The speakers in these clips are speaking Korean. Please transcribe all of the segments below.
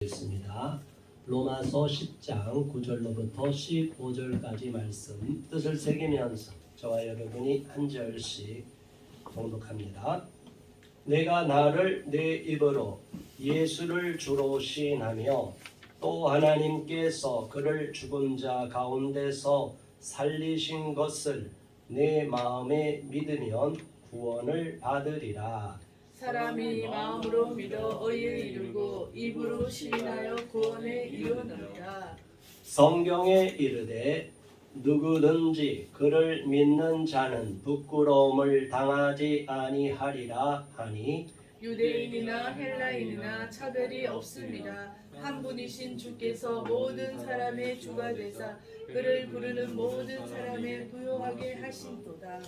있습니다. 로마서 10장 9절로부터 15절까지 말씀 뜻을 새기면서 저와 여러분이 한 절씩 봉독합니다. 내가 나를 내 입으로 예수를 주로 시인하며 또 하나님께서 그를 죽은 자 가운데서 살리신 것을 내 마음에 믿으면 구원을 받으리라. 사람이 마음으로 믿어 의에 이르고 입으로 시인하여 구원에 이르느니라. 성경에 이르되 누구든지 그를 믿는 자는 부끄러움을 당하지 아니하리라 하니 유대인이나 헬라인이나 차별이 없습니다. 한 분이신 주께서 모든 사람의 주가 되사 그를 부르는 모든 사람에 부요하게 하신도다.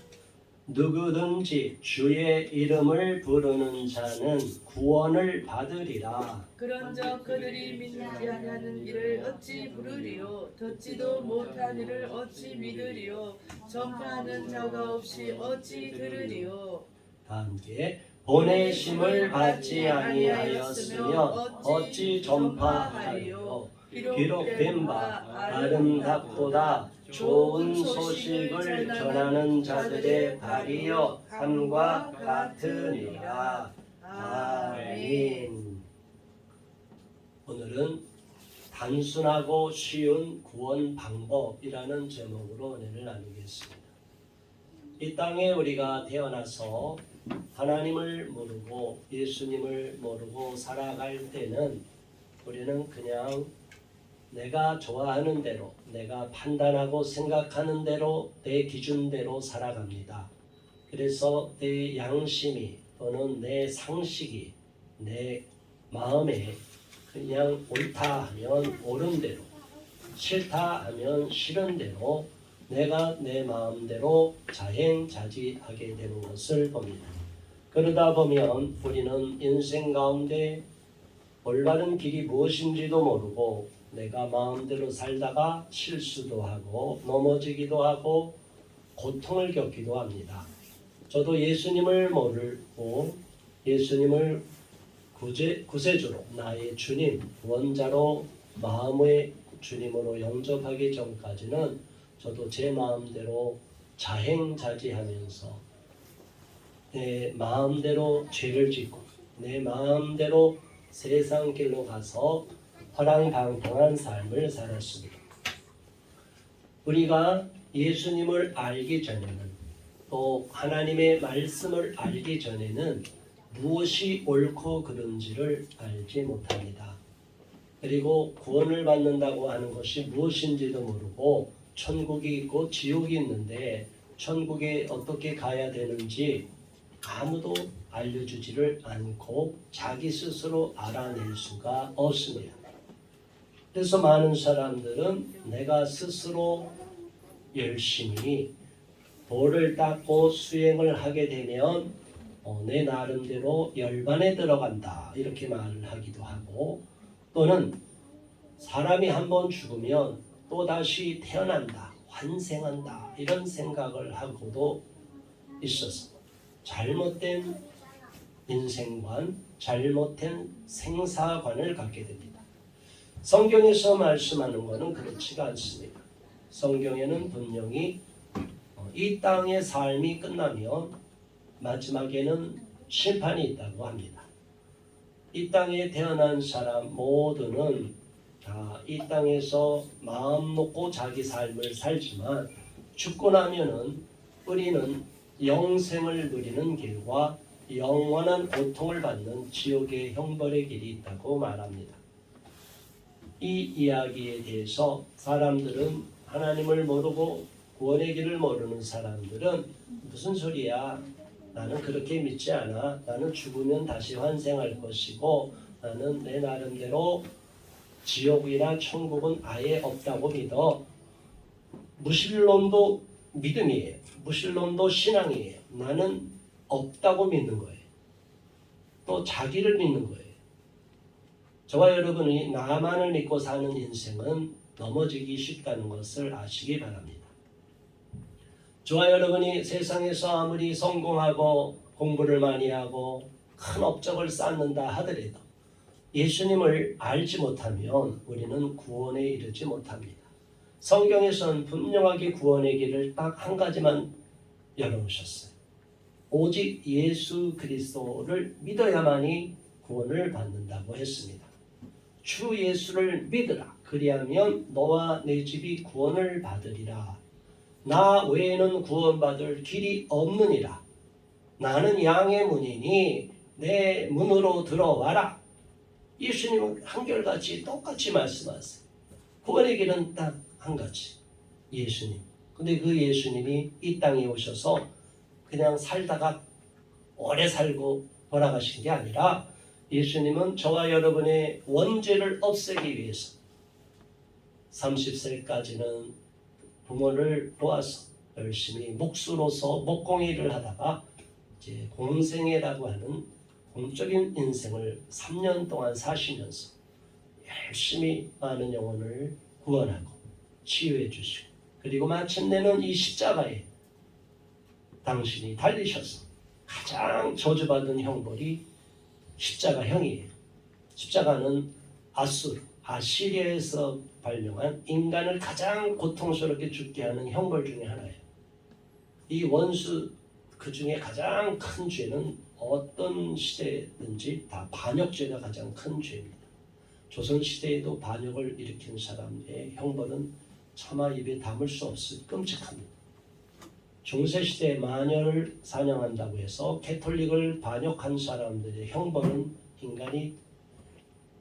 누구든지 주의 이름을 부르는 자는 구원을 받으리라. 그런즉 그들이 믿지 아니하는 이를 어찌 부르리요? 듣지도 못한 이를 어찌 믿으리요? 전파하는 자가 없이 어찌 들으리요? 함께 보내심을 받지 아니하였으며 어찌 전파하리요? 기록된 바 아름답보다 좋은 소식을 전하는 자들의 발이여 함과 같으니라. 아멘. 오늘은 단순하고 쉬운 구원 방법이라는 제목으로 은혜를 나누겠습니다. 이 땅에 우리가 태어나서 하나님을 모르고 예수님을 모르고 살아갈 때는 우리는 그냥 내가 좋아하는 대로, 내가 판단하고 생각하는 대로, 내 기준대로 살아갑니다. 그래서 내 양심이 또는 내 상식이 내 마음에 그냥 옳다 하면 옳은 대로, 싫다 하면 싫은 대로 내가 내 마음대로 자행자지하게 되는 것을 봅니다. 그러다 보면 우리는 인생 가운데 올바른 길이 무엇인지도 모르고 내가 마음대로 살다가 실수도 하고 넘어지기도 하고 고통을 겪기도 합니다. 저도 예수님을 모르고 예수님을 구세주로 나의 주님, 구원자로 마음의 주님으로 영접하기 전까지는 저도 제 마음대로 자행자지하면서 내 마음대로 죄를 짓고 내 마음대로 세상 길로 가서 허랑방탕한 삶을 살았습니다. 우리가 예수님을 알기 전에는 또 하나님의 말씀을 알기 전에는 무엇이 옳고 그른지를 알지 못합니다. 그리고 구원을 받는다고 하는 것이 무엇인지도 모르고 천국이 있고 지옥이 있는데 천국에 어떻게 가야 되는지 아무도 알려주지를 않고 자기 스스로 알아낼 수가 없습니다. 그래서 많은 사람들은 내가 스스로 열심히 도를 닦고 수행을 하게 되면 내 나름대로 열반에 들어간다 이렇게 말을 하기도 하고 또는 사람이 한번 죽으면 또다시 태어난다, 환생한다 이런 생각을 하고도 있어서 잘못된 인생관, 잘못된 생사관을 갖게 됩니다. 성경에서 말씀하는 것은 그렇지가 않습니다. 성경에는 분명히 이 땅의 삶이 끝나면 마지막에는 심판이 있다고 합니다. 이 땅에 태어난 사람 모두는 다 이 땅에서 마음 놓고 자기 삶을 살지만 죽고 나면은 우리는 영생을 누리는 길과 영원한 고통을 받는 지옥의 형벌의 길이 있다고 말합니다. 이 이야기에 대해서 사람들은 하나님을 모르고 구원의 길을 모르는 사람들은 무슨 소리야? 나는 그렇게 믿지 않아. 나는 죽으면 다시 환생할 것이고 나는 내 나름대로 지옥이나 천국은 아예 없다고 믿어. 무신론도 믿음이에요. 무신론도 신앙이에요. 나는 없다고 믿는 거예요. 또 자기를 믿는 거예요. 저와 여러분이 나만을 믿고 사는 인생은 넘어지기 쉽다는 것을 아시기 바랍니다. 저와 여러분이 세상에서 아무리 성공하고 공부를 많이 하고 큰 업적을 쌓는다 하더라도 예수님을 알지 못하면 우리는 구원에 이르지 못합니다. 성경에서는 분명하게 구원의 길을 딱 한 가지만 열어놓으셨어요. 오직 예수 그리스도를 믿어야만이 구원을 받는다고 했습니다. 주 예수를 믿으라. 그리하면 너와 내 집이 구원을 받으리라. 나 외에는 구원받을 길이 없느니라. 나는 양의 문이니 내 문으로 들어와라. 예수님은 한결같이 똑같이 말씀하세요. 구원의 길은 딱 한 가지. 예수님. 근데 그 예수님이 이 땅에 오셔서 그냥 살다가 오래 살고 돌아가신 게 아니라 예수님은 저와 여러분의 원죄를 없애기 위해서 30세까지는 부모를 도와서 열심히 목수로서 목공일을 하다가 이제 공생애라고 하는 공적인 인생을 3년 동안 사시면서 열심히 많은 영혼을 구원하고 치유해 주시고, 그리고 마침내는 이 십자가에 당신이 달리셔서 가장 저주받은 형벌이 십자가형이에요. 십자가는 아시리아에서 발명한 인간을 가장 고통스럽게 죽게 하는 형벌 중에 하나예요. 이 원수 그 중에 가장 큰 죄는 어떤 시대든지 다 반역죄가 가장 큰 죄입니다. 조선시대에도 반역을 일으킨 사람의 형벌은 차마 입에 담을 수 없을 끔찍합니다. 중세시대에 마녀를 사냥한다고 해서 캐톨릭을 반역한 사람들의 형벌은 인간이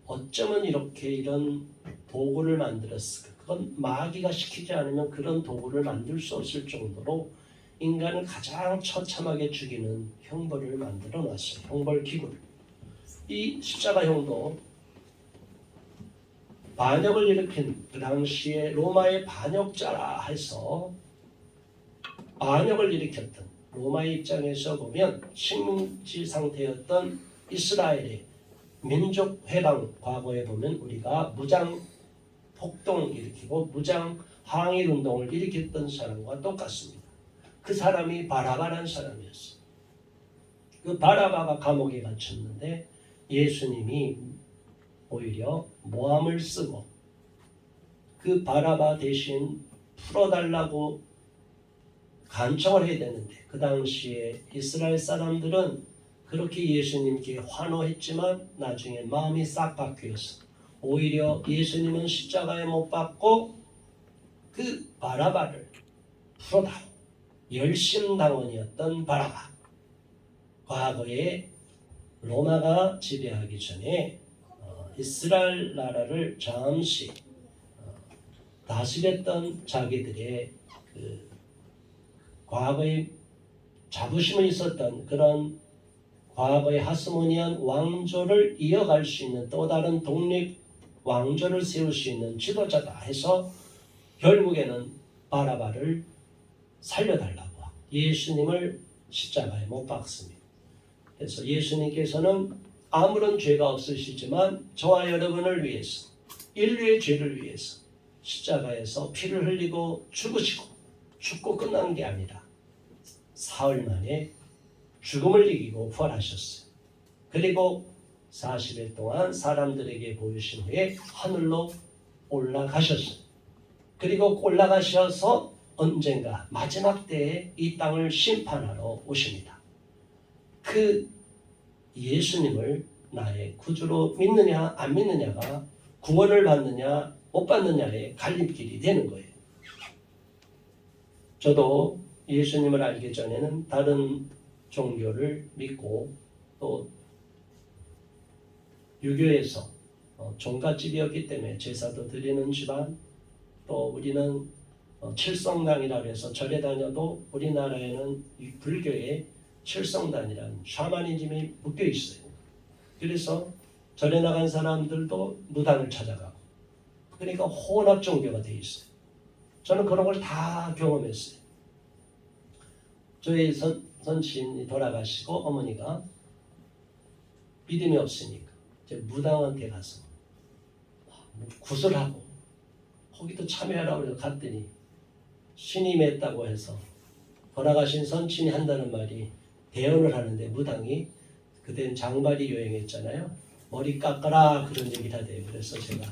어쩌면 이렇게 이런 도구를 만들었을까. 그건 마귀가 시키지 않으면 그런 도구를 만들 수 없을 정도로 인간을 가장 처참하게 죽이는 형벌을 만들어 놨어요. 형벌 기구를. 이 십자가형도 반역을 일으킨 그 당시에 로마의 반역자라 해서 반역을 일으켰던 로마의 입장에서 보면 식민지 상태였던 이스라엘의 민족 회방, 과거에 보면 우리가 무장 폭동 일으키고 무장 항일 운동을 일으켰던 사람과 똑같습니다. 그 사람이 바라바라는 사람이었어요. 그 바라바가 감옥에 갇혔는데 예수님이 오히려 모함을 쓰고 그 바라바 대신 풀어달라고 간청을 해야 되는데, 그 당시에 이스라엘 사람들은 그렇게 예수님께 환호했지만 나중에 마음이 싹 바뀌어서 오히려 예수님은 십자가에 못 박고 그 바라바를 풀어다오. 열심당원이었던 바라바. 과거에 로마가 지배하기 전에 이스라엘 나라를 잠시 다스렸던 자기들의 그 과거에 자부심이 있었던 그런 과거의 하스모니안 왕조를 이어갈 수 있는 또 다른 독립 왕조를 세울 수 있는 지도자다 해서 결국에는 바라바를 살려달라고 예수님을 십자가에 못 박습니다. 그래서 예수님께서는 아무런 죄가 없으시지만 저와 여러분을 위해서, 인류의 죄를 위해서 십자가에서 피를 흘리고 죽으시고, 죽고 끝난 게 아니라 사흘 만에 죽음을 이기고 부활하셨어요. 그리고 40일 동안 사람들에게 보이신 후에 하늘로 올라가셨어요. 그리고 올라가셔서 언젠가 마지막 때에 이 땅을 심판하러 오십니다. 그 예수님을 나의 구주로 믿느냐 안 믿느냐가 구원을 받느냐 못 받느냐의 갈림길이 되는 거예요. 저도 예수님을 알기 전에는 다른 종교를 믿고 또 유교에서 종갓집이었기 때문에 제사도 드리는 집안, 또 우리는 칠성당이라고 해서 절에 다녀도 우리나라에는 이 불교의 칠성단이라는 샤머니즘이 묶여 있어요. 그래서 절에 나간 사람들도 무당을 찾아가고, 그러니까 혼합 종교가 돼 있어요. 저는 그런 걸 다 경험했어요. 저희 선친이 돌아가시고 어머니가 믿음이 없으니까 이제 무당한테 가서 구슬하고 거기도 참여하라고 해서 갔더니 신임이 했다고 해서 돌아가신 선친이 한다는 말이 대언을 하는데, 무당이 그땐 장발이 유행했잖아요. 머리 깎아라 그런 얘기를 하대요. 그래서 제가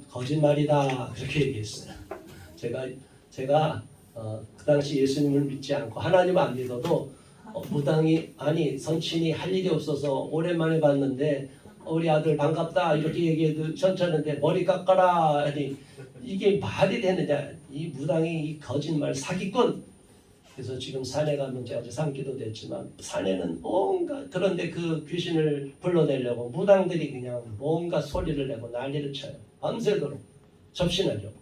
거짓말이다 그렇게 얘기했어요. 제가 그 당시 예수님을 믿지 않고 하나님 안 믿어도 무당이 아니 선친이 할 일이 없어서 오랜만에 봤는데 우리 아들 반갑다 이렇게 얘기해도 괜찮은데 머리 깎아라 하니 이게 말이 되느냐 이 무당이 이 거짓말 사기꾼. 그래서 지금 산에 가면 제가 어제 산기도 됐지만 산에는 뭔가 그런데 그 귀신을 불러내려고 무당들이 그냥 뭔가 소리를 내고 난리를 쳐요. 밤새도록 접신하려고.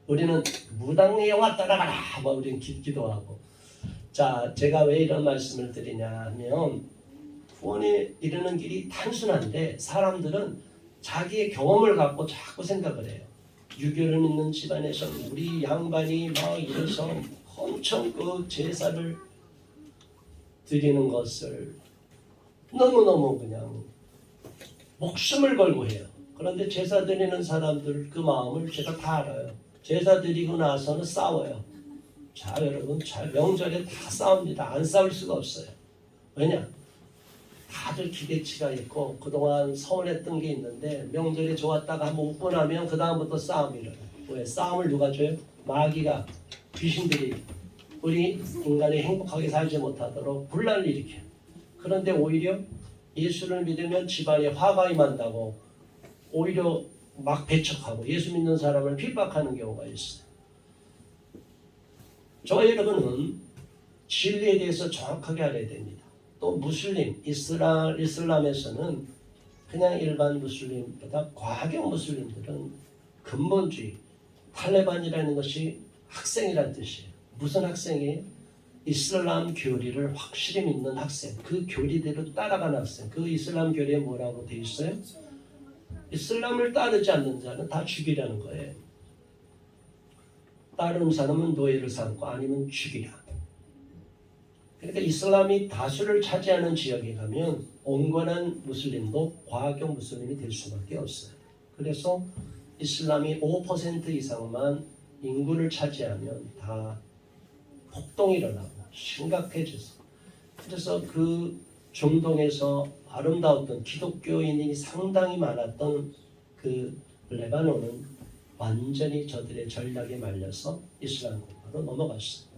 우리는 무당의 영화 따라가라 막 우리는 기도하고. 자, 제가 왜 이런 말씀을 드리냐 하면 구원에 이르는 길이 단순한데 사람들은 자기의 경험을 갖고 자꾸 생각을 해요. 유교를 믿는 집안에서 우리 양반이 막 이래서 엄청 그 제사를 드리는 것을 너무너무 그냥 목숨을 걸고 해요. 그런데 제사 드리는 사람들 그 마음을 제가 다 알아요. 제사 드리고 나서는 싸워요. 자 여러분 명절에 다 싸웁니다. 안 싸울 수가 없어요. 왜냐? 다들 기대치가 있고 그동안 서운했던 게 있는데 명절이 좋았다가 한번 웃고 나면 그 다음부터 싸움이 일어나요. 왜? 싸움을 누가 줘요? 마귀가 귀신들이 우리 인간이 행복하게 살지 못하도록 분란을 일으켜요. 그런데 오히려 예수를 믿으면 집안에 화가 임한다고 오히려 막 배척하고 예수 믿는 사람을 핍박하는 경우가 있어요. 저와 여러분은 진리에 대해서 정확하게 알아야 됩니다. 또 무슬림, 이슬람에서는 그냥 일반 무슬림보다 과격 무슬림들은 근본주의, 탈레반이라는 것이 학생이란 뜻이에요. 무슨 학생이에요? 이슬람 교리를 확실히 믿는 학생, 그 교리대로 따라가는 학생. 그 이슬람 교리에 뭐라고 돼 있어요? 이슬람을 따르지 않는 자는 다 죽이라는 거예요. 따르는 사람은 노예를 삼고 아니면 죽이라. 그러니까 이슬람이 다수를 차지하는 지역에 가면 온건한 무슬림도 과격 무슬림이 될 수밖에 없어요. 그래서 이슬람이 5% 이상만 인구를 차지하면 다 폭동이 일어나고 심각해져서 그래서 그 중동에서 아름다웠던 기독교인이 상당히 많았던 그 레바논은 완전히 저들의 전략에 말려서 이슬람 국가로 넘어갔어요.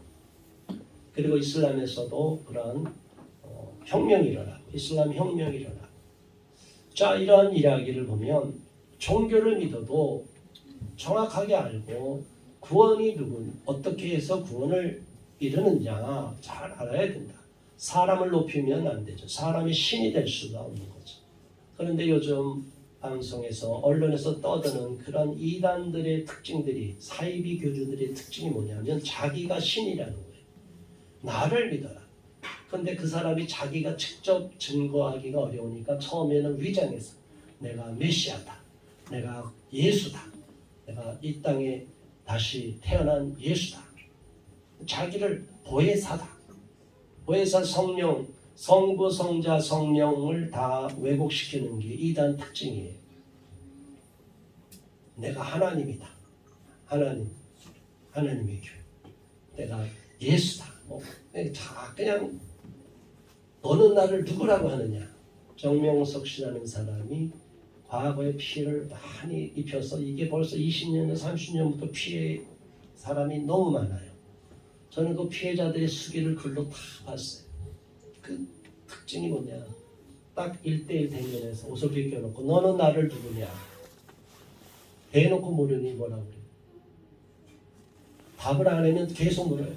그리고 이슬람에서도 그런 혁명이 일어나고 이슬람 혁명이 일어나고 자 이러한 이야기를 보면 종교를 믿어도 정확하게 알고 구원이 어떻게 해서 구원을 이루느냐 잘 알아야 된다. 사람을 높이면 안 되죠. 사람이 신이 될 수가 없는 거죠. 그런데 요즘 방송에서 언론에서 떠드는 그런 이단들의 특징들이 사이비 교주들의 특징이 뭐냐면 자기가 신이라는 거예요. 나를 믿어라. 그런데 그 사람이 자기가 직접 증거하기가 어려우니까 처음에는 위장해서 내가 메시아다. 내가 예수다. 내가 이 땅에 다시 태어난 예수다. 자기를 보혜사다. 보혜사 성령, 성부, 성자, 성령을 다 왜곡시키는 게 이단 특징이에요. 내가 하나님이다. 하나님의 교회. 내가 예수다. 그냥 너는 나를 누구라고 하느냐. 정명석 씨라는 사람이 과거에 피해를 많이 입혀서 이게 벌써 20년, 30년부터 피해 사람이 너무 많아요. 저는 그 피해자들의 수기를 글로 다 봤어요. 그 특징이 뭐냐. 딱 1대1 대면에서 옷을 벗겨놓고 너는 나를 누구냐. 대놓고 물으니 뭐라고 그래요. 답을 안 하면 계속 물어요.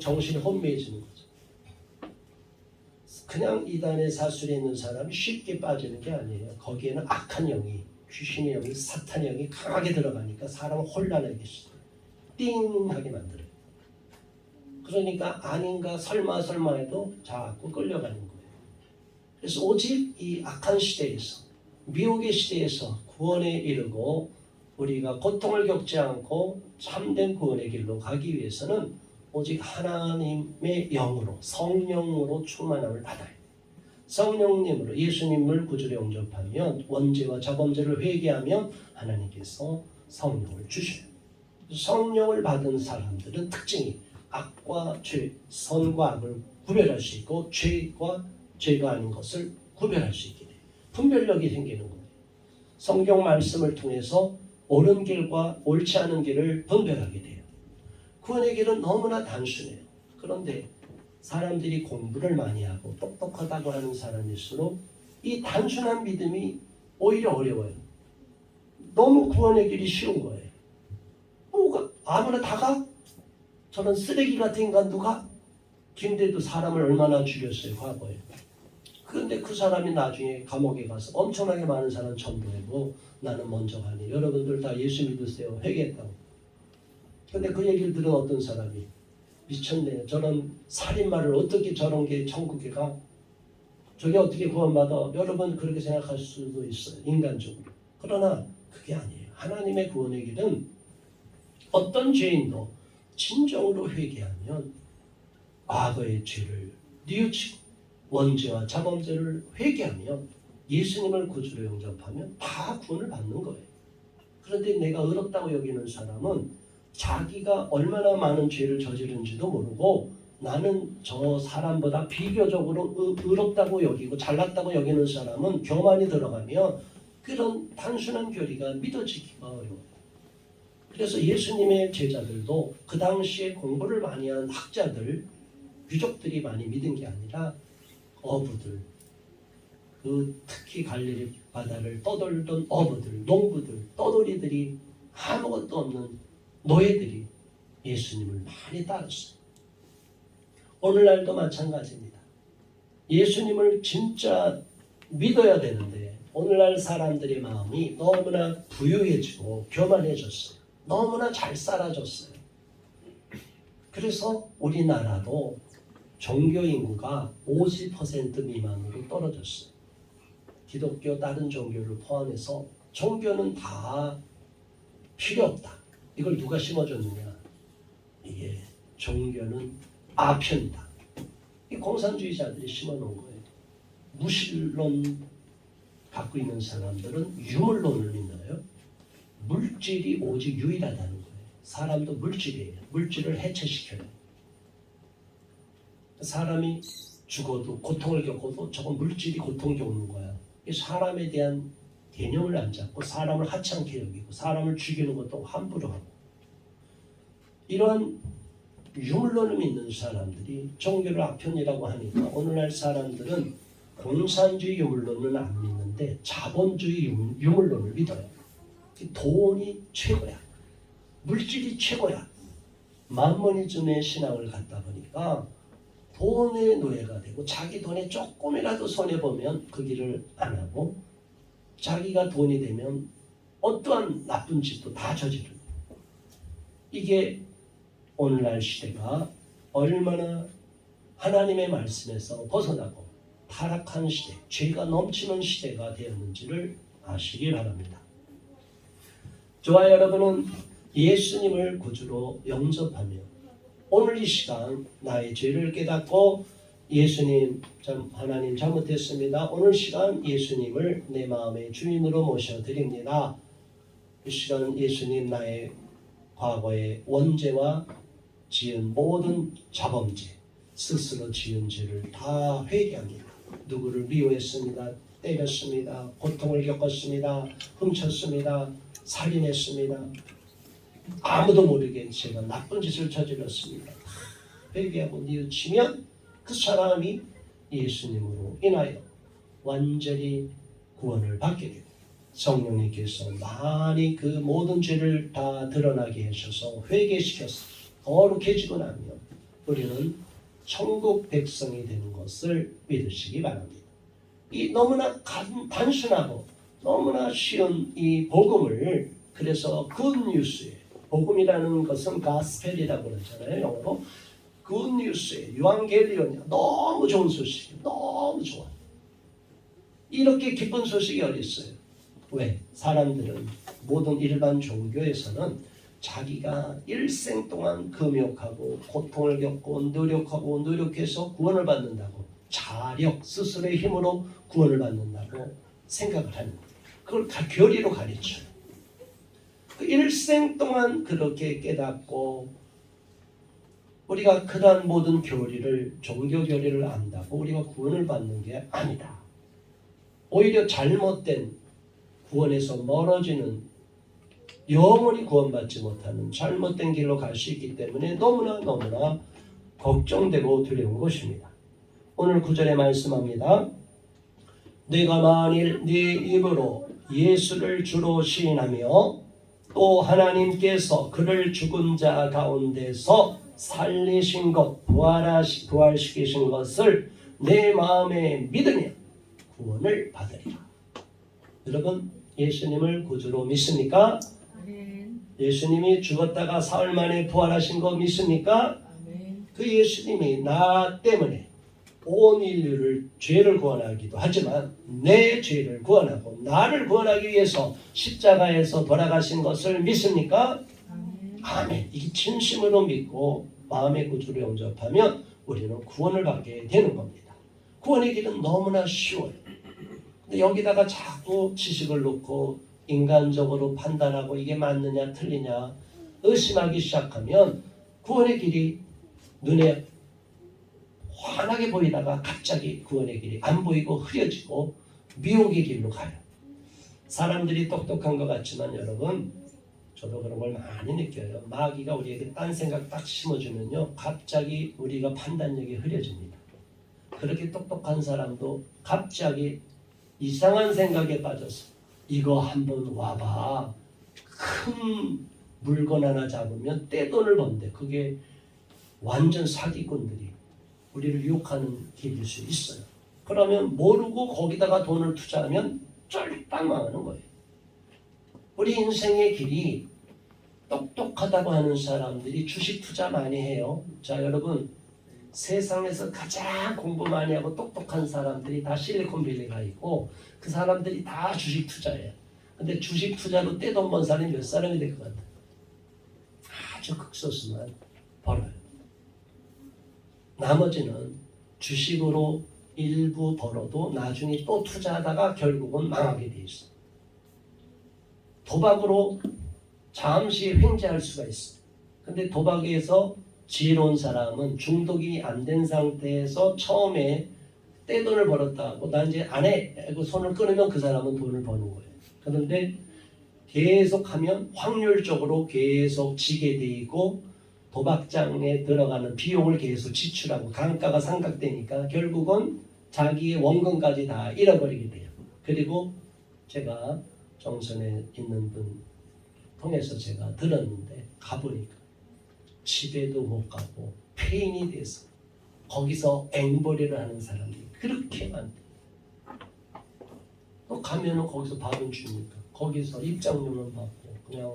정신이 혼미해지는 거죠. 그냥 이단의 사술에 있는 사람이 쉽게 빠지는 게 아니에요. 거기에는 악한 영이, 귀신의 영이, 사탄의 영이 강하게 들어가니까 사람을 혼란하게 시켜요. 띵하게 만들어요. 그러니까 아닌가 설마 해도 자꾸 끌려가는 거예요. 그래서 오직 이 악한 시대에서 미혹의 시대에서 구원에 이르고 우리가 고통을 겪지 않고 참된 구원의 길로 가기 위해서는 오직 하나님의 영으로 성령으로 충만함을 받아요. 성령님으로 예수님을 구주로 영접하면 원죄와 자범죄를 회개하면 하나님께서 성령을 주셔요. 성령을 받은 사람들은 특징이 악과 죄, 선과 악을 구별할 수 있고 죄가 아닌 것을 구별할 수 있게 돼요. 분별력이 생기는 거예요. 성경 말씀을 통해서 옳은 길과 옳지 않은 길을 분별하게 돼요. 구원의 길은 너무나 단순해요. 그런데 사람들이 공부를 많이 하고 똑똑하다고 하는 사람일수록 이 단순한 믿음이 오히려 어려워요. 너무 구원의 길이 쉬운 거예요. 뭐가 아무나 다 가? 저런 쓰레기 같은 인간 누가? 김대도 사람을 얼마나 죽였어요, 과거에. 그런데 그 사람이 나중에 감옥에 가서 엄청나게 많은 사람 전도하고 나는 먼저 가니. 여러분들 다 예수 믿으세요. 회개했다고. 근데 그 얘기를 들은 어떤 사람이 미쳤네. 저런 살인마를 어떻게 저런 게 천국에 가? 저게 어떻게 구원받아? 여러분 그렇게 생각할 수도 있어요. 인간적으로. 그러나 그게 아니에요. 하나님의 구원의 길은 어떤 죄인도 진정으로 회개하면 과거의 죄를 뉘우치고 원죄와 자범죄를 회개하면 예수님을 구주로 영접하면 다 구원을 받는 거예요. 그런데 내가 의롭다고 여기는 사람은 자기가 얼마나 많은 죄를 저지른지도 모르고 나는 저 사람보다 비교적으로 의롭다고 여기고 잘났다고 여기는 사람은 교만이 들어가면 그런 단순한 교리가 믿어지기가 어려워요. 그래서 예수님의 제자들도 그 당시에 공부를 많이 한 학자들, 귀족들이 많이 믿은 게 아니라 어부들, 그 특히 갈릴리 바다를 떠돌던 어부들, 농부들, 떠돌이들이 아무것도 없는 노예들이 예수님을 많이 따랐어요. 오늘날도 마찬가지입니다. 예수님을 진짜 믿어야 되는데 오늘날 사람들의 마음이 너무나 부유해지고 교만해졌어요. 너무나 잘 살아졌어요. 그래서 우리나라도 종교 인구가 50% 미만으로 떨어졌어요. 기독교 다른 종교를 포함해서 종교는 다 필요 없다. 이걸 누가 심어줬느냐? 이게 종교는 아편이다. 이 공산주의자들이 심어놓은 거예요. 무신론 갖고 있는 사람들은 유물론을 믿나요? 물질이 오직 유일하다는 거예요. 사람도 물질이에요. 물질을 해체시켜요. 사람이 죽어도 고통을 겪어도 저건 물질이 고통을 겪는 거야. 사람에 대한 개념을 안 잡고 사람을 하찮게 여기고 사람을 죽이는 것도 함부로 하고 이러한 유물론을 믿는 사람들이 종교를 아편이라고 하니까 오늘날 사람들은 공산주의 유물론은 안 믿는데 자본주의 유물론을 믿어요. 돈이 최고야. 물질이 최고야. 만모니즘의 신앙을 갖다 보니까 돈의 노예가 되고 자기 돈에 조금이라도 손해보면 그 길을 안 하고 자기가 돈이 되면 어떠한 나쁜 짓도 다 저지르는 이게 오늘날 시대가 얼마나 하나님의 말씀에서 벗어나고 타락한 시대, 죄가 넘치는 시대가 되었는지를 아시기 바랍니다. 저와 여러분은 예수님을 구주로 영접하며 오늘 이 시간 나의 죄를 깨닫고 예수님, 하나님 잘못했습니다. 오늘 시간 예수님을 내 마음의 주인으로 모셔드립니다. 이 시간 예수님 나의 과거의 원죄와 지은 모든 자범죄, 스스로 지은 죄를 다 회개합니다. 누구를 미워했습니다. 때렸습니다. 고통을 겪었습니다. 훔쳤습니다. 살인했습니다. 아무도 모르게 제가 나쁜 짓을 저질렀습니다. 회개하고 뉘우치면 그 사람이 예수님으로 인하여 완전히 구원을 받게 되고 성령님께서 많이 그 모든 죄를 다 드러나게 하셔서 회개시켜서 거룩해지고 나면 우리는 천국 백성이 되는 것을 믿으시기 바랍니다. 이 너무나 단순하고 너무나 쉬운 이 복음을 그래서 굿뉴스에 복음이라는 것은 가스펠이라고 그러잖아요. 영어로 굿뉴스에 유앙겔리온이야. 너무 좋은 소식이에요. 너무 좋아. 이렇게 기쁜 소식이 어디 있어요? 왜? 사람들은 모든 일반 종교에서는 자기가 일생 동안 금욕하고 고통을 겪고 노력하고 노력해서 구원을 받는다고 자력 스스로의 힘으로 구원을 받는다고 생각을 하는 거예요. 그걸 교리로 가르쳐요. 그 일생 동안 그렇게 깨닫고 우리가 그러한 모든 교리를 종교 교리를 안다고 우리가 구원을 받는 게 아니다. 오히려 잘못된 구원에서 멀어지는, 영원히 구원받지 못하는 잘못된 길로 갈 수 있기 때문에 너무나 걱정되고 두려운 것입니다. 오늘 9절에 말씀합니다. 내가 만일 네 입으로 예수를 주로 시인하며 또 하나님께서 그를 죽은 자 가운데서 살리신 것, 부활시키신 것을 내 마음에 믿으면 구원을 받으리라. 여러분, 예수님을 구주로 믿습니까? 아멘. 예수님이 죽었다가 사흘 만에 부활하신 거 믿습니까? 아멘. 그 예수님이 나 때문에 온 인류를 죄를 구원하기도 하지만 내 죄를 구원하고 나를 구원하기 위해서 십자가에서 돌아가신 것을 믿습니까? 아멘. 아멘. 이게 진심으로 믿고 마음의 구주로 영접하면 우리는 구원을 받게 되는 겁니다. 구원의 길은 너무나 쉬워요. 근데 여기다가 자꾸 지식을 놓고 인간적으로 판단하고 이게 맞느냐 틀리냐 의심하기 시작하면 구원의 길이 눈에 환하게 보이다가 갑자기 구원의 길이 안 보이고 흐려지고 미혹의 길로 가요. 사람들이 똑똑한 것 같지만 여러분, 저도 그런 걸 많이 느껴요. 마귀가 우리에게 딴 생각 딱 심어주면요, 갑자기 우리가 판단력이 흐려집니다. 그렇게 똑똑한 사람도 갑자기 이상한 생각에 빠져서 이거 한번 와봐, 큰 물건 하나 잡으면 떼돈을 번대. 그게 완전 사기꾼들이 우리를 유혹하는 길일 수 있어요. 그러면 모르고 거기다가 돈을 투자하면 쫄딱 망하는 거예요. 우리 인생의 길이 똑똑하다고 하는 사람들이 주식 투자 많이 해요. 자, 여러분, 세상에서 가장 공부 많이 하고 똑똑한 사람들이 다 실리콘밸리 가 있고 그 사람들이 다 주식 투자해요. 근데 주식 투자로 떼돈 번 사람이 몇 사람이 될 것 같아요? 아주 극소수만 벌어요. 나머지는 주식으로 일부 벌어도 나중에 또 투자하다가 결국은 망하게 돼 있어요. 도박으로 잠시 횡재할 수가 있어요. 근데 도박에서 지혜로운 사람은 중독이 안 된 상태에서 처음에 떼돈을 벌었다 하고 나 이제 안 해 하고 손을 끊으면 그 사람은 돈을 버는 거예요. 그런데 계속하면 확률적으로 계속 지게 돼 있고 도박장에 들어가는 비용을 계속 지출하고 단가가 상각되니까 결국은 자기의 원금까지 다 잃어버리게 돼요. 그리고 제가 정선에 있는 분 통해서 제가 들었는데 가보니까 집에도 못 가고 폐인이 돼서 거기서 앵벌이를 하는 사람들이 그렇게 많대요. 또 가면은 거기서 밥은 주니까 거기서 입장료만 받고 그냥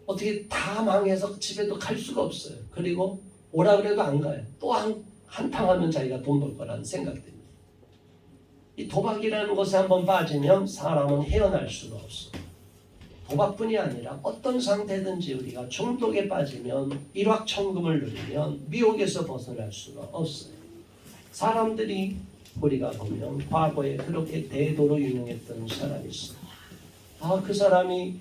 어떻게 다 망해서 집에도 갈 수가 없어요. 그리고 오라 그래도 안 가요. 또 한탕 하면 자기가 돈 벌 거라는 생각됩니다. 이 도박이라는 것에 한번 빠지면 사람은 헤어날 수가 없어요. 도박뿐이 아니라 어떤 상태든지 우리가 중독에 빠지면 일확천금을 누리면 미혹에서 벗어날 수가 없어요. 사람들이 우리가 보면 과거에 그렇게 대도로 유명했던 사람이 있어요. 그 사람이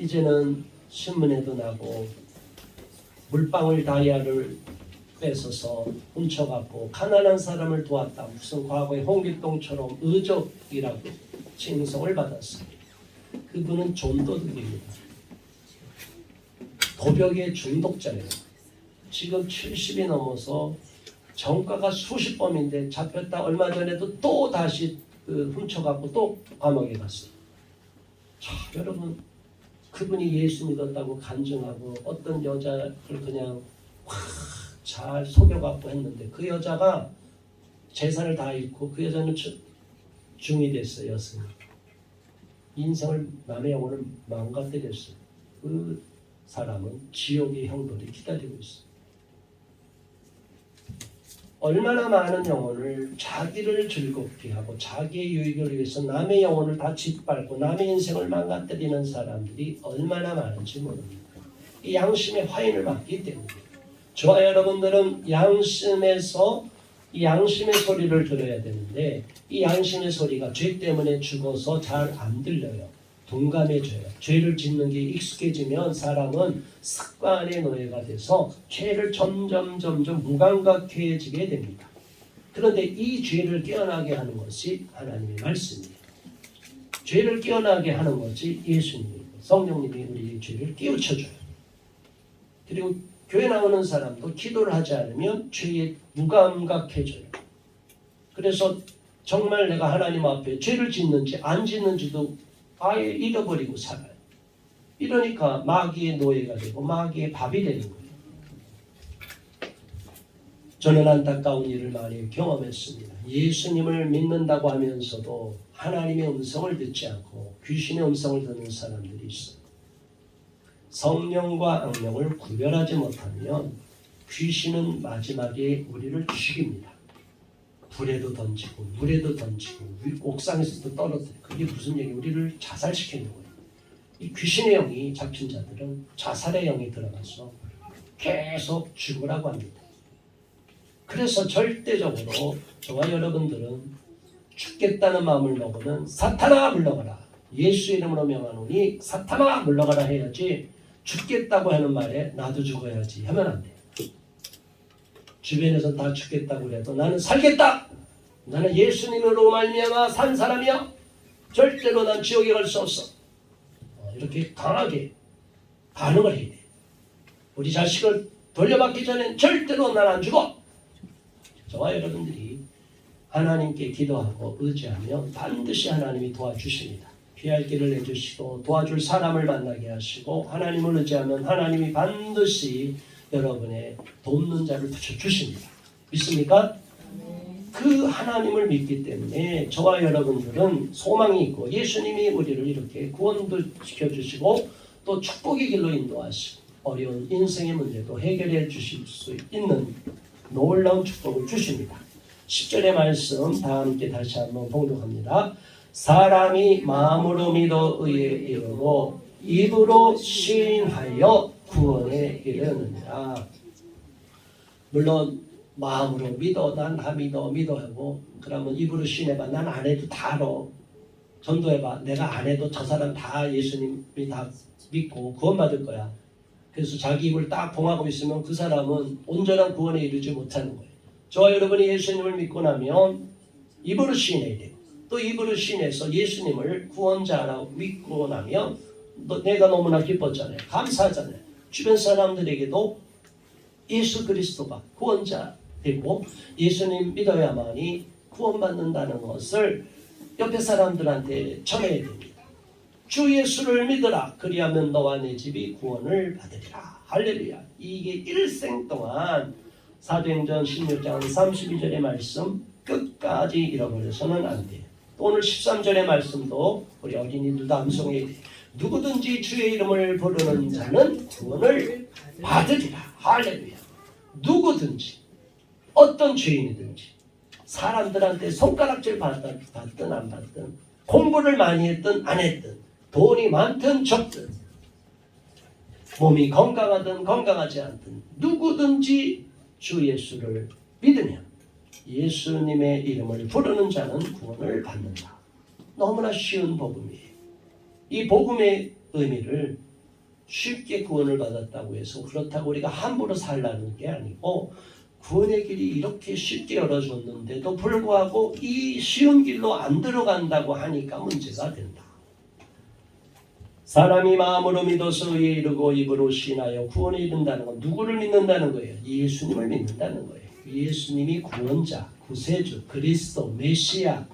이제는 신문에도 나고 물방울 다이아를 뺏어서 훔쳐갖고 가난한 사람을 도왔다. 무슨 과거의 홍길동처럼 의적이라고 칭송을 받았어요. 그분은 존도둑입니다. 도벽의 중독자예요. 지금 70이 넘어서 전과가 수십 범인데 잡혔다 얼마 전에도 또 다시 훔쳐갖고 또 감옥에 갔어요. 자, 여러분, 그분이 예수 믿었다고 간증하고 어떤 여자를 그냥 잘 속여갖고 했는데 그 여자가 재산을 다 잃고 그 여자는 중이 됐어요. 여성이. 인생을 남의 영혼을 망가뜨렸어요. 그 사람은 지옥의 형벌이 기다리고 있어요. 얼마나 많은 영혼을 자기를 즐겁게 하고 자기의 유익을 위해서 남의 영혼을 다 짓밟고 남의 인생을 망가뜨리는 사람들이 얼마나 많은지 모릅니다. 이 양심의 화인을 받기 때문에 저와 여러분들은 양심에서 이 양심의 소리를 들어야 되는데 이 양심의 소리가 죄 때문에 죽어서 잘 안 들려요. 둔감해져요. 죄를 짓는 게 익숙해지면 사람은 습관의 노예가 돼서 죄를 점점 무감각해지게 됩니다. 그런데 이 죄를 깨어나게 하는 것이 하나님의 말씀이에요. 죄를 깨어나게 하는 것이 예수님이고 성령님이 우리의 죄를 깨우쳐줘요. 그리고 교회 나오는 사람도 기도를 하지 않으면 죄에 무감각해져요. 그래서 정말 내가 하나님 앞에 죄를 짓는지 안 짓는지도 아예 잃어버리고 살아요. 이러니까 마귀의 노예가 되고 마귀의 밥이 되는 거예요. 저는 안타까운 일을 많이 경험했습니다. 예수님을 믿는다고 하면서도 하나님의 음성을 듣지 않고 귀신의 음성을 듣는 사람들이 있어요. 성령과 악령을 구별하지 못하면 귀신은 마지막에 우리를 죽입니다. 불에도 던지고 물에도 던지고 옥상에서도 떨어뜨리고 그게 무슨 얘기? 우리를 자살시키는 거예요. 이 귀신의 영이 잡힌 자들은 자살의 영이 들어가서 계속 죽으라고 합니다. 그래서 절대적으로 저와 여러분들은 죽겠다는 마음을 먹으면 사탄아 물러가라. 예수 이름으로 명하노니 사탄아 물러가라 해야지 죽겠다고 하는 말에 나도 죽어야지 하면 안 돼요. 주변에서 다 죽겠다고 해도 나는 살겠다. 나는 예수님으로 말미암아 산 사람이야. 절대로 난 지옥에 갈 수 없어. 이렇게 강하게 반응을 해야 돼. 우리 자식을 돌려받기 전엔 절대로 난 안 죽어. 저와 여러분들이 하나님께 기도하고 의지하면 반드시 하나님이 도와주십니다. 피할 길을 내주시고 도와줄 사람을 만나게 하시고 하나님을 의지하면 하나님이 반드시 여러분의 돕는 자를 붙여주십니다. 믿습니까? 그 하나님을 믿기 때문에 저와 여러분들은 소망이 있고 예수님이 우리를 이렇게 구원도 시켜주시고 또 축복의 길로 인도하시고 어려운 인생의 문제도 해결해 주실 수 있는 놀라운 축복을 주십니다. 10절의 말씀 다 함께 다시 한번 봉독합니다. 사람이 마음으로 믿어 의에 이르고 입으로 시인하여 구원에 이르느니라. 물론 마음으로 믿어 난 다 믿어 하고 그러면 입으로 시인해봐. 난 안 해도 다 알아. 전도해봐. 내가 안 해도 저 사람 다 예수님이 다 믿고 구원받을 거야. 그래서 자기 입을 딱 봉하고 있으면 그 사람은 온전한 구원에 이르지 못하는 거예요. 저와 여러분이 예수님을 믿고 나면 입으로 시인해야 돼요. 또 입으로 시인해서 예수님을 구원자라고 믿고 나면 내가 너무나 기뻤잖아요. 감사하잖아요. 주변 사람들에게도 예수 그리스도가 구원자 되고 예수님 믿어야만이 구원받는다는 것을 옆에 사람들한테 전해야 됩니다. 주 예수를 믿으라. 그리하면 너와 내 집이 구원을 받으리라. 할렐루야. 이게 일생 동안 사도행전 16장 32절의 말씀 끝까지 잃어버려서는 안 돼요. 또 오늘 13절의 말씀도 우리 어린이들도 암송해야 돼요. 누구든지 주의 이름을 부르는 자는 구원을 받으리라. 할렐루야. 누구든지 어떤 죄인이든지 사람들한테 손가락질 받든 안 받든 공부를 많이 했든 안 했든 돈이 많든 적든 몸이 건강하든 건강하지 않든 누구든지 주 예수를 믿으면 예수님의 이름을 부르는 자는 구원을 받는다. 너무나 쉬운 복음이에요. 이 복음의 의미를 쉽게 구원을 받았다고 해서 그렇다고 우리가 함부로 살라는 게 아니고 구원의 길이 이렇게 쉽게 열어줬는데도 불구하고 이 쉬운 길로 안 들어간다고 하니까 문제가 된다. 사람이 마음으로 믿어서 의에 이르고 입으로 시인하여 구원에 이른다는 건 누구를 믿는다는 거예요? 예수님을 믿는다는 거예요. 예수님이 구원자, 구세주, 그리스도, 메시아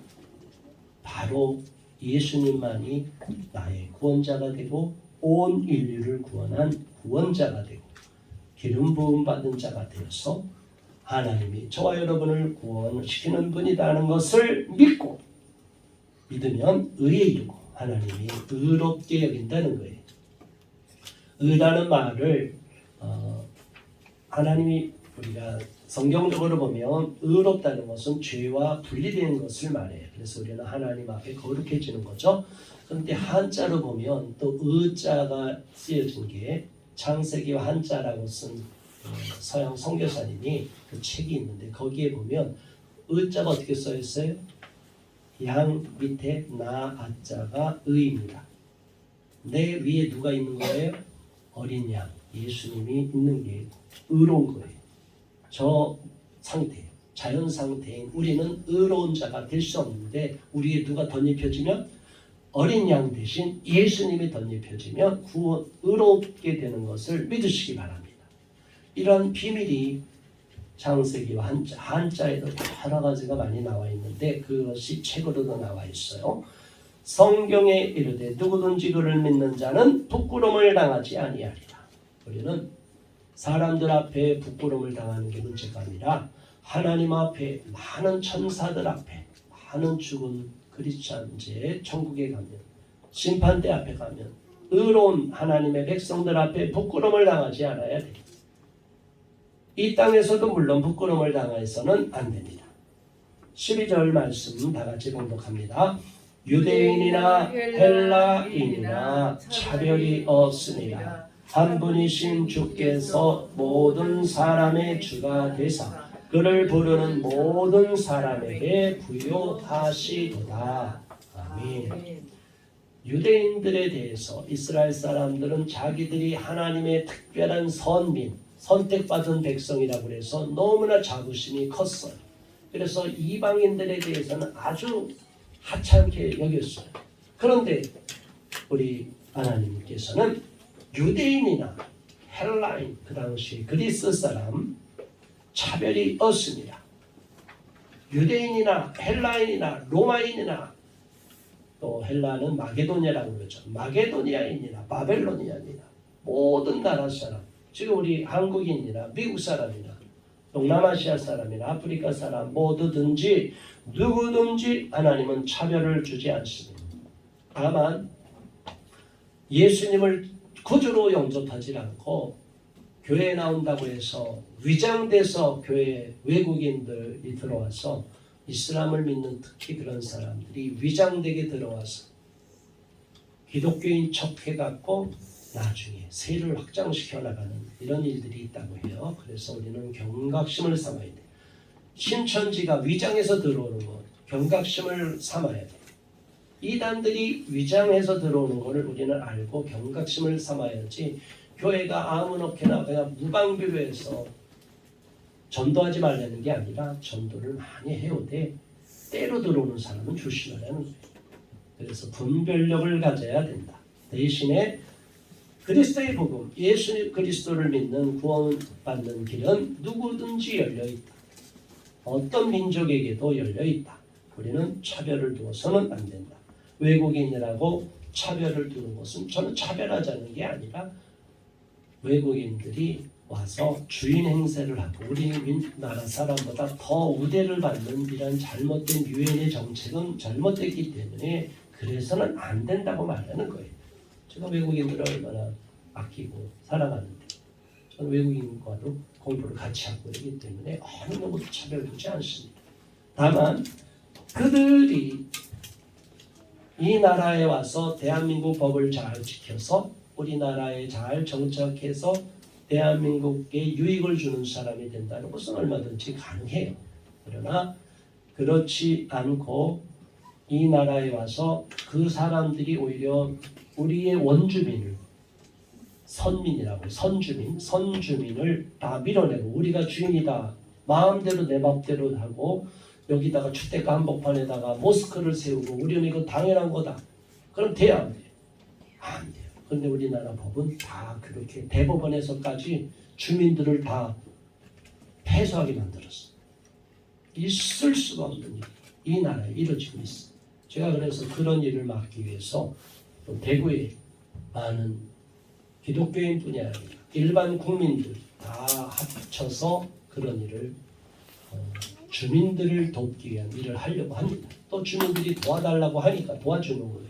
바로 예수님만이 나의 구원자가 되고 온 인류를 구원한 구원자가 되고 기름 부음 받은 자가 되어서 하나님이 저와 여러분을 구원시키는 분이라는 것을 믿고 믿으면 의에 이르고 하나님이 의롭게 여긴다는 거예요. 의라는 말을 하나님이 우리가 성경적으로 보면 의롭다는 것은 죄와 분리되는 것을 말해요. 그래서 우리는 하나님 앞에 거룩해지는 거죠. 그런데 한자로 보면 또 의자가 쓰여진 게 창세기와 한자라고 쓴 서양 선교사님이 그 책이 있는데 거기에 보면 의자가 어떻게 써 있어요? 양 밑에 나 아자가 의입니다. 내 위에 누가 있는 거예요? 어린 양 예수님이 있는 게 의로운 거예요. 저 상태예요. 자연 상태인 우리는 의로운 자가 될 수 없는데 우리에 누가 덧입혀지면 어린 양 대신 예수님이 덧입혀지면 의롭게 되는 것을 믿으시기 바랍니다. 이런 비밀이 창세기와 한자에도 여러 가지가 많이 나와 있는데 그것이 책으로도 나와 있어요. 성경에 이르되 누구든지 그를 믿는 자는 부끄러움을 당하지 아니하리라. 우리는 사람들 앞에 부끄러움을 당하는 게 문제가 아니라 하나님 앞에 많은 천사들 앞에 많은 죽은 그리스도인제 천국에 가면 심판대 앞에 가면 의로운 하나님의 백성들 앞에 부끄러움을 당하지 않아야 됩니다. 이 땅에서도 물론 부끄러움을 당해서는 안 됩니다. 12절 말씀 다 같이 봉독합니다. 유대인이나 헬라인이나 차별이 없으니라. 한 분이신 주께서 모든 사람의 주가 되사 그를 부르는 모든 사람에게 부요하시도다. 아멘. 유대인들에 대해서 이스라엘 사람들은 자기들이 하나님의 특별한 선민, 선택받은 백성이라고 해서 너무나 자부심이 컸어요. 그래서 이방인들에 대해서는 아주 하찮게 여겼어요. 그런데 우리 하나님께서는 유대인이나 헬라인, 그 당시 그리스 사람 차별이 없습니다. 유대인이나 헬라인이나 로마인이나 또 헬라는 마게도니아라고 그러죠. 마게도니아인이나 바벨로니아인이나 모든 나라 사람, 지금 우리 한국인이나 미국 사람이나 동남아시아 사람이나 아프리카 사람 모두든지 누구든지 하나님은 차별을 주지 않습니다. 다만 예수님을 구주로 영접하지 않고 교회에 나온다고 해서 위장돼서 교회에 외국인들이 들어와서 이슬람을 믿는 특히 그런 사람들이 위장되게 들어와서 기독교인 척해갖고 나중에 세를 확장시켜 나가는 이런 일들이 있다고 해요. 그래서 우리는 경각심을 삼아야 돼요. 신천지가 위장해서 들어오는 것 경각심을 삼아야 돼요. 이단들이 위장해서 들어오는 것을 우리는 알고 경각심을 삼아야지 교회가 아무렇게나 그냥 무방비로 해서 전도하지 말라는 게 아니라 전도를 많이 해도 돼. 때로 들어오는 사람은 조심하라는 거예요. 그래서 분별력을 가져야 된다. 대신에 그리스도의 복음, 예수 그리스도를 믿는 구원받는 길은 누구든지 열려있다. 어떤 민족에게도 열려있다. 우리는 차별을 두어서는 안 된다. 외국인이라고 차별을 두는 것은 저는 차별하자는 게 아니라 외국인들이 와서 주인 행세를 하고 우리나라 사람보다 더 우대를 받는 이런 잘못된 유엔의 정책은 잘못됐기 때문에 그래서는 안 된다고 말하는 거예요. 제가 외국인들을 얼마나 아끼고 사랑하는데 저는 외국인과도 공부를 같이 하고 있기 때문에 어느 누구도 차별하지 않습니다. 다만 그들이 이 나라에 와서 대한민국 법을 잘 지켜서 우리나라에 잘 정착해서 대한민국에 유익을 주는 사람이 된다는 것은 얼마든지 가능해요. 그러나 그렇지 않고 이 나라에 와서 그 사람들이 오히려 우리의 원주민을 선민이라고 선주민을 다 밀어내고 우리가 주인이다 마음대로 내 맘대로 하고 여기다가 주택가 한복판에다가 모스크를 세우고 우리는 이거 당연한 거다. 그럼 돼야 안 돼요? 안 돼요. 그런데 우리나라 법은 다 그렇게 대법원에서까지 주민들을 다 패소하게 만들었어. 있을 수가 없는 일. 이 나라에 이루어지고 있어. 제가 그래서 그런 일을 막기 위해서 또 대구에 많은 기독교인뿐이 아니라 일반 국민들 다 합쳐서 그런 일을 주민들을 돕기 위한 일을 하려고 합니다. 또 주민들이 도와달라고 하니까 도와주는 거예요.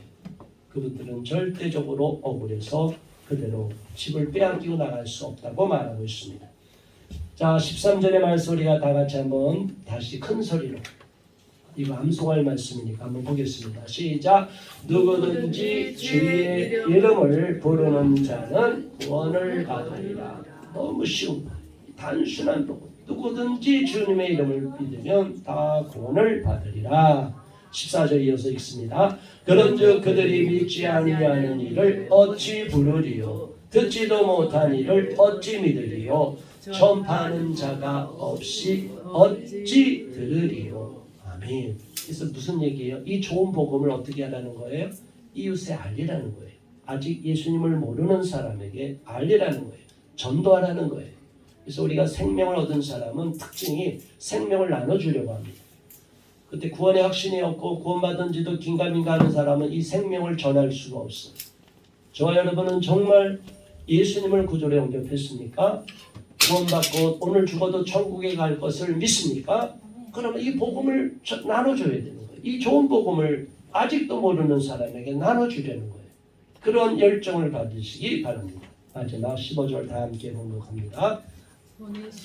그분들은 절대적으로 억울해서 그대로 집을 빼앗기고 나갈 수 없다고 말하고 있습니다. 자, 13절의 말씀 우리가 다 같이 한번 다시 큰 소리로 이거 암송할 말씀이니까 한번 보겠습니다. 시작. 누구든지 주의 이름을 부르는 자는 구원을 받으리라. 너무 쉬운 단순한 부분. 누구든지 주님의 이름을 믿으면 다 구원을 받으리라. 14절 이어서 읽습니다. 그런즉 그들이 믿지 아니하는 이를 어찌 부르리요 듣지도 못한 이를 어찌 믿으리요 전파하는 자가 없이 어찌 들으리요. 아멘. 그래서 무슨 얘기예요? 이 좋은 복음을 어떻게 하라는 거예요? 이웃에 알리라는 거예요. 아직 예수님을 모르는 사람에게 알리라는 거예요. 전도하라는 거예요. 그래서 우리가 생명을 얻은 사람은 특징이 생명을 나눠주려고 합니다. 그때 구원의 확신이 없고 구원받은 지도 긴가민가 하는 사람은 이 생명을 전할 수가 없어요. 저와 여러분은 정말 예수님을 구주로 영접했습니까? 구원받고 오늘 죽어도 천국에 갈 것을 믿습니까? 그러면 이 복음을 나눠줘야 되는 거예요. 이 좋은 복음을 아직도 모르는 사람에게 나눠주려는 거예요. 그런 열정을 가지시기 바랍니다. 마지막 15절 다 함께 봉독합니다.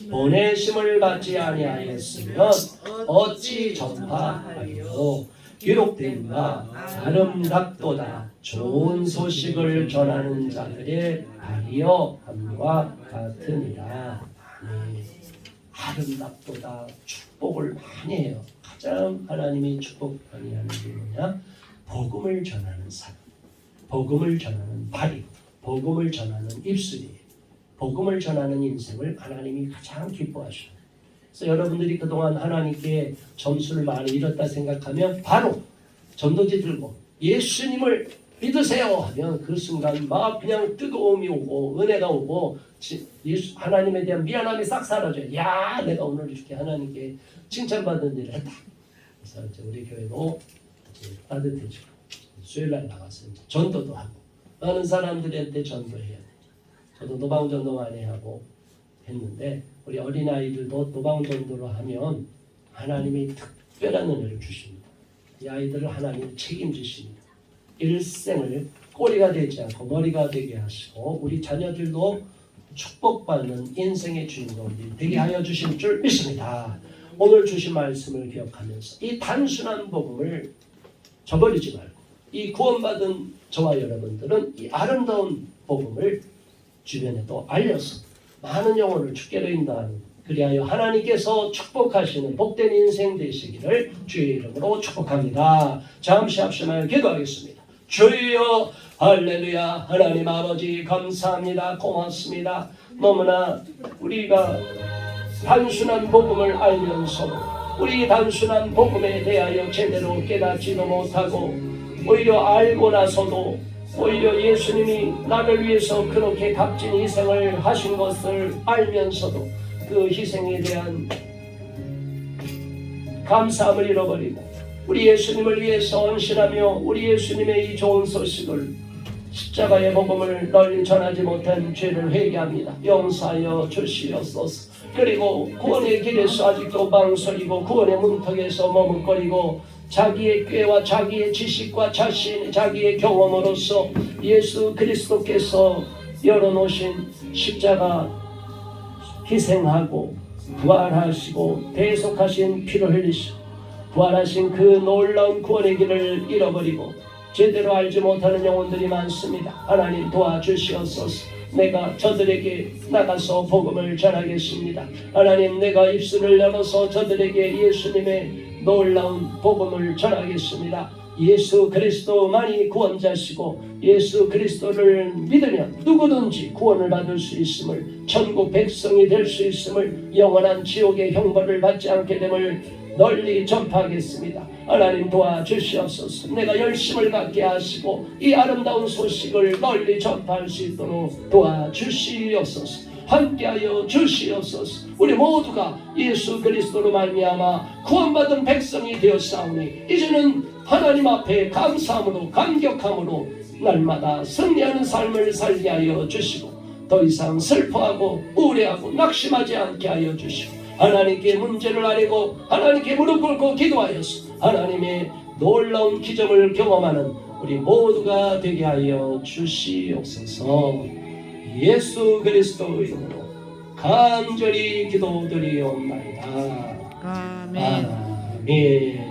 보내심을 받지 아니하였으면 어찌 전파하리요. 기록된 바 아름답도다 좋은 소식을 전하는 자들의 발이여 함과 같으니라. 아름답도다 축복을 많이 해요. 가장 하나님이 축복 많이 하는 게 뭐냐? 복음을 전하는 사람, 복음을 전하는 발이, 복음을 전하는 입술이, 복음을 전하는 인생을 하나님이 가장 기뻐하셔요. 그래서 여러분들이 그동안 하나님께 점수를 많이 잃었다 생각하면 바로 전도지 들고 예수님을 믿으세요 하면 그 순간 막 그냥 뜨거움이 오고 은혜가 오고 하나님에 대한 미안함이 싹 사라져요. 야, 내가 오늘 이렇게 하나님께 칭찬받은 일을 했다. 그래서 이제 우리 교회도 이제 따뜻해지고 수요일날 나가서 이제 전도도 하고 많은 사람들한테 전도해야 돼요. 저도 노방전도 많이 하고 했는데 우리 어린아이들도 노방전도로 하면 하나님이 특별한 은혜를 주십니다. 이 아이들을 하나님이 책임지십니다. 일생을 꼬리가 되지 않고 머리가 되게 하시고 우리 자녀들도 축복받는 인생의 주인공들이 되게 하여 주실 줄 믿습니다. 오늘 주신 말씀을 기억하면서 이 단순한 복음을 저버리지 말고 이 구원받은 저와 여러분들은 이 아름다운 복음을 주변에 또 알려서 많은 영혼을 주께로 인도하는 그리하여 하나님께서 축복하시는 복된 인생 되시기를 주의 이름으로 축복합니다. 잠시 합심하여 기도하겠습니다. 주여 할렐루야. 하나님 아버지 감사합니다. 고맙습니다. 너무나 우리가 단순한 복음을 알면서도 우리 단순한 복음에 대하여 제대로 깨닫지도 못하고 오히려 알고 나서도 오히려 예수님이 나를 위해서 그렇게 값진 희생을 하신 것을 알면서도 그 희생에 대한 감사함을 잃어버리고 우리 예수님을 위해서 헌신하며 우리 예수님의 이 좋은 소식을 십자가의 복음을 널리 전하지 못한 죄를 회개합니다. 용서하여 주시옵소서. 그리고 구원의 길에서 아직도 망설이고 구원의 문턱에서 머뭇거리고 자기의 꾀와 자기의 지식과 자기의 경험으로서 예수 그리스도께서 열어놓으신 십자가 희생하고 부활하시고 대속하신 피를 흘리시고 부활하신 그 놀라운 구원의 길을 잃어버리고 제대로 알지 못하는 영혼들이 많습니다. 하나님 도와주시옵소서. 내가 저들에게 나가서 복음을 전하겠습니다. 하나님 내가 입술을 열어서 저들에게 예수님의 놀라운 복음을 전하겠습니다. 예수 그리스도만이 구원자시고 예수 그리스도를 믿으면 누구든지 구원을 받을 수 있음을 천국 백성이 될 수 있음을 영원한 지옥의 형벌을 받지 않게 됨을 널리 전파하겠습니다. 하나님 도와주시옵소서. 내가 열심을 갖게 하시고 이 아름다운 소식을 널리 전파할 수 있도록 도와주시옵소서. 함께하여 주시옵소서. 우리 모두가 예수 그리스도로 말미암아 구원받은 백성이 되었사오니 이제는 하나님 앞에 감사함으로 감격함으로 날마다 승리하는 삶을 살게 하여 주시고 더 이상 슬퍼하고 우울해하고 낙심하지 않게 하여 주시고 하나님께 문제를 아뢰고 하나님께 무릎 꿇고 기도하여서 하나님의 놀라운 기적을 경험하는 우리 모두가 되게 하여 주시옵소서. 예수 그리스도 이름으로 간절히 기도드리옵나이다. 아멘. 아멘.